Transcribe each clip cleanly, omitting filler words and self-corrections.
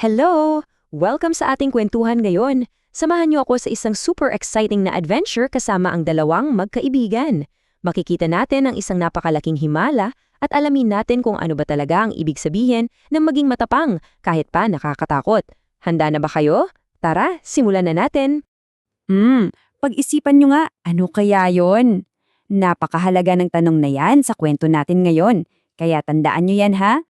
Hello! Welcome sa ating kwentuhan ngayon. Samahan niyo ako sa isang super exciting na adventure kasama ang dalawang magkaibigan. Makikita natin ang isang napakalaking himala at alamin natin kung ano ba talaga ang ibig sabihin ng maging matapang kahit pa nakakatakot. Handa na ba kayo? Tara, simulan na natin! Pag-isipan nyo nga, ano kaya yon? Napakahalaga ng tanong na yan sa kwento natin ngayon. Kaya tandaan nyo yan ha?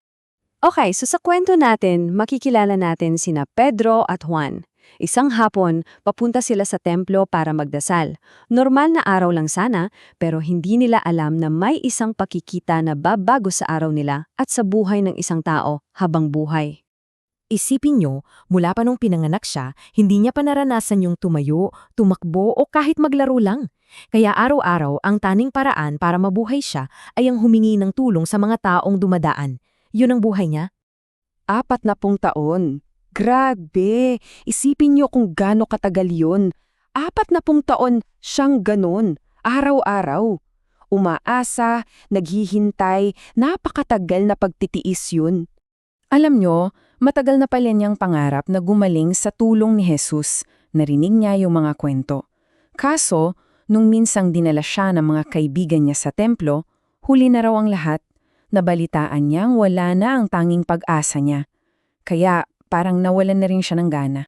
Okay, so sa kwento natin, makikilala natin sina Pedro at Juan. Isang hapon, papunta sila sa templo para magdasal. Normal na araw lang sana, pero hindi nila alam na may isang pakikita na babago sa araw nila at sa buhay ng isang tao habang buhay. Isipin nyo, mula pa nung pinanganak siya, hindi niya pa naranasan yung tumayo, tumakbo o kahit maglaro lang. Kaya araw-araw ang tanging paraan para mabuhay siya ay ang humingi ng tulong sa mga taong dumadaan. Yun ang buhay niya. 40 taon. Grabe! Isipin niyo kung gaano katagal yun. 40 taon siyang ganon, araw-araw. Umaasa, naghihintay, napakatagal na pagtitiis yun. Alam nyo, matagal na pala niyang pangarap na gumaling sa tulong ni Jesus. Narinig niya yung mga kwento. Kaso, nung minsang dinala siya ng mga kaibigan niya sa templo, huli na raw ang lahat. Nabalitaan niyang wala na ang tanging pag-asa niya. Kaya parang nawalan na rin siya ng gana.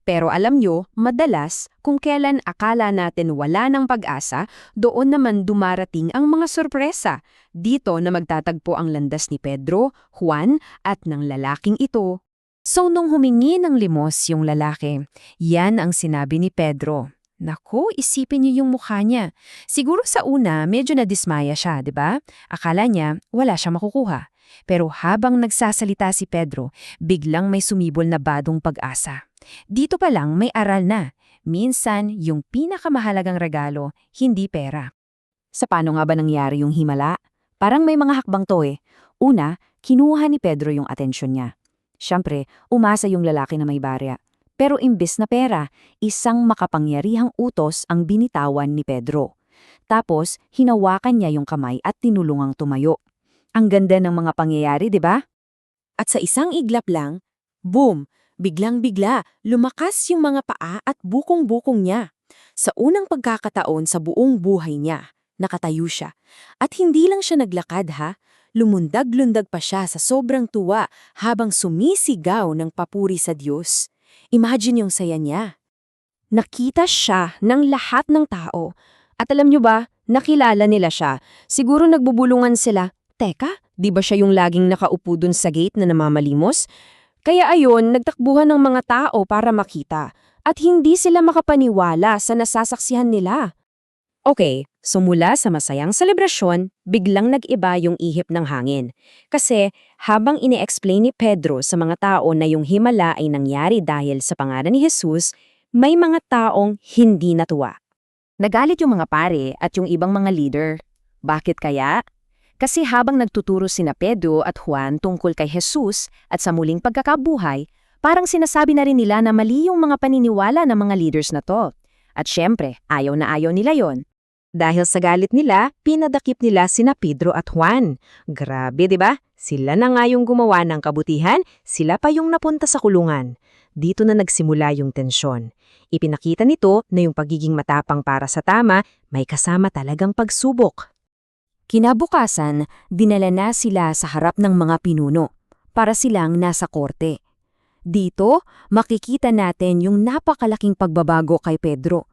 Pero alam nyo, madalas, kung kailan akala natin wala ng pag-asa, doon naman dumarating ang mga sorpresa. Dito na magtatagpo ang landas ni Pedro, Juan, at ng lalaking ito. So nung humingi ng limos yung lalaki, yan ang sinabi ni Pedro. Naku, isipin niyo yung mukha niya. Siguro sa una, medyo nadismaya siya, di ba? Akala niya, wala siya makukuha. Pero habang nagsasalita si Pedro, biglang may sumibol na badong pag-asa. Dito pa lang may aral na. Minsan, yung pinakamahalagang regalo, hindi pera. Sa paano nga ba nangyari yung himala? Parang may mga hakbang to eh. Una, kinuha ni Pedro yung atensyon niya. Siyempre, umasa yung lalaki na may barya. Pero imbes na pera, isang makapangyarihang utos ang binitawan ni Pedro. Tapos, hinawakan niya yung kamay at tinulungang tumayo. Ang ganda ng mga pangyayari, di ba? At sa isang iglap lang, boom! Biglang-bigla, lumakas yung mga paa at bukong-bukong niya. Sa unang pagkakataon sa buong buhay niya, nakatayo siya. At hindi lang siya naglakad ha, lumundag-lundag pa siya sa sobrang tuwa habang sumisigaw ng papuri sa Diyos. Imagine yung saya niya. Nakita siya ng lahat ng tao. At alam nyo ba, nakilala nila siya. Siguro nagbubulungan sila. Teka, di ba siya yung laging nakaupo dun sa gate na namamalimos? Kaya ayon, nagtakbuhan ng mga tao para makita. At hindi sila makapaniwala sa nasasaksihan nila. Okay, so mula sa masayang selebrasyon, biglang nag-iba yung ihip ng hangin. Kasi habang ini-explain ni Pedro sa mga tao na yung himala ay nangyari dahil sa pangalan ni Jesus, may mga taong hindi natuwa. Nagalit yung mga pare at yung ibang mga leader. Bakit kaya? Kasi habang nagtuturo sina Pedro at Juan tungkol kay Jesus at sa muling pagkakabuhay, parang sinasabi na rin nila na mali yung mga paniniwala ng mga leaders na to. At syempre, ayaw na ayaw nila yon. Dahil sa galit nila, pinadakip nila sina Pedro at Juan. Grabe, di ba? Sila na nga yung gumawa ng kabutihan, sila pa yung napunta sa kulungan. Dito na nagsimula yung tensyon. Ipinakita nito na yung pagiging matapang para sa tama, may kasama talagang pagsubok. Kinabukasan, dinala na sila sa harap ng mga pinuno, para silang nasa korte. Dito, makikita natin yung napakalaking pagbabago kay Pedro.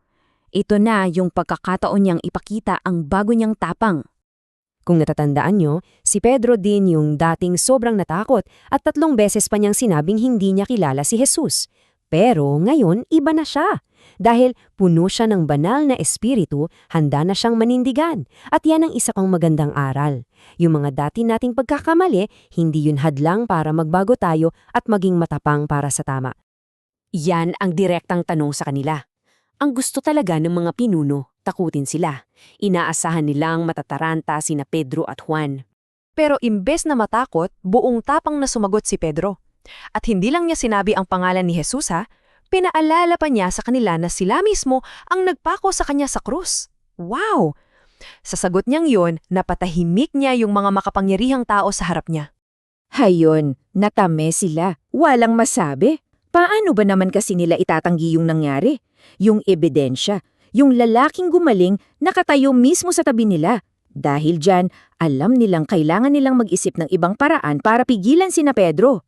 Ito na yung pagkakataon niyang ipakita ang bago niyang tapang. Kung natatandaan niyo, si Pedro din yung dating sobrang natakot at 3 beses pa niyang sinabing hindi niya kilala si Jesus. Pero ngayon, iba na siya. Dahil puno siya ng banal na espiritu, handa na siyang manindigan. At yan ang isa pang magandang aral. Yung mga dati nating pagkakamali, hindi yun hadlang para magbago tayo at maging matapang para sa tama. Yan ang direktang tanong sa kanila. Ang gusto talaga ng mga pinuno, takutin sila. Inaasahan nilang matataranta sina Pedro at Juan. Pero imbes na matakot, buong tapang na sumagot si Pedro. At hindi lang niya sinabi ang pangalan ni Jesus ha, pinaalala pa niya sa kanila na sila mismo ang nagpako sa kanya sa krus. Wow! Sa sagot niyang yun, napatahimik niya yung mga makapangyarihang tao sa harap niya. Hayon, natame sila. Walang masabi. Paano ba naman kasi nila itatanggi yung nangyari? Yung ebidensya, yung lalaking gumaling nakatayo mismo sa tabi nila. Dahil dyan, alam nilang kailangan nilang mag-isip ng ibang paraan para pigilan sina Pedro.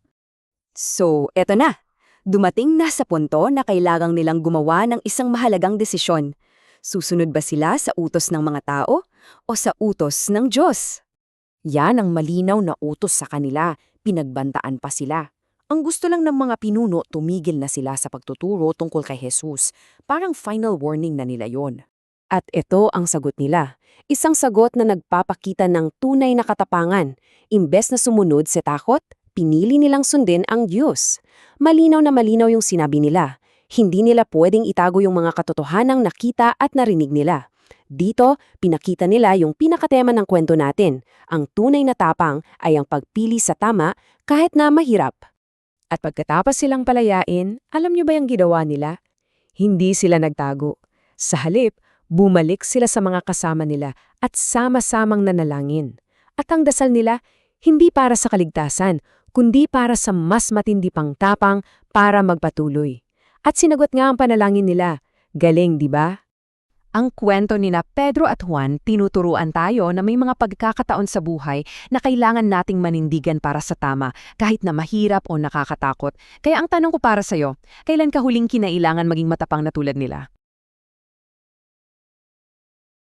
So, eto na. Dumating na sa punto na kailangang nilang gumawa ng isang mahalagang desisyon. Susunod ba sila sa utos ng mga tao o sa utos ng Diyos? Yan ang malinaw na utos sa kanila, pinagbantaan pa sila. Ang gusto lang ng mga pinuno, tumigil na sila sa pagtuturo tungkol kay Jesus. Parang final warning na nila yon. At ito ang sagot nila. Isang sagot na nagpapakita ng tunay na katapangan. Imbes na sumunod sa takot, pinili nilang sundin ang Diyos. Malinaw na malinaw yung sinabi nila. Hindi nila pwedeng itago yung mga katotohanang nakita at narinig nila. Dito, pinakita nila yung pinakatema ng kwento natin. Ang tunay na tapang ay ang pagpili sa tama kahit na mahirap. At pagkatapos silang palayain, alam niyo ba yung ginawa nila? Hindi sila nagtago. Sa halip, bumalik sila sa mga kasama nila at sama-samang nanalangin. At ang dasal nila, hindi para sa kaligtasan, kundi para sa mas matindi pang tapang para magpatuloy. At sinagot nga ang panalangin nila. Galing, di ba? Ang kwento ni na Pedro at Juan, tinuturuan tayo na may mga pagkakataon sa buhay na kailangan nating manindigan para sa tama, kahit na mahirap o nakakatakot. Kaya ang tanong ko para sa'yo, kailan ka huling kinailangan maging matapang na tulad nila?